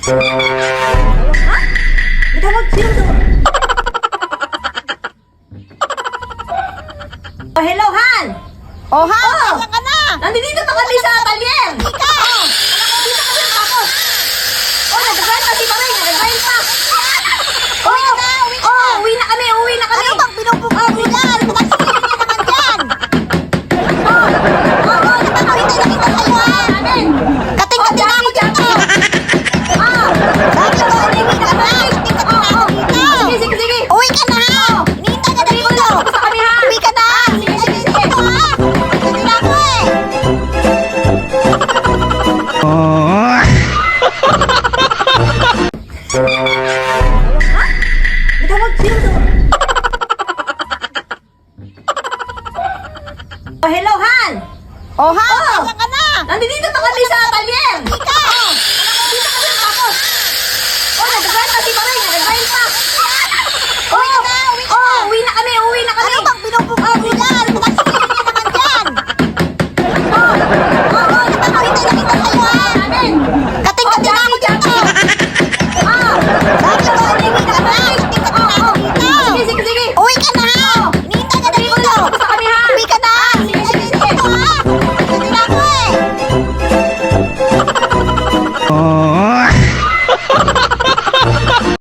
Ha? May tawag? Sino tawag? Oh, hello, Han! Oh, ha? Kaya ka na! Nandito pa kami sa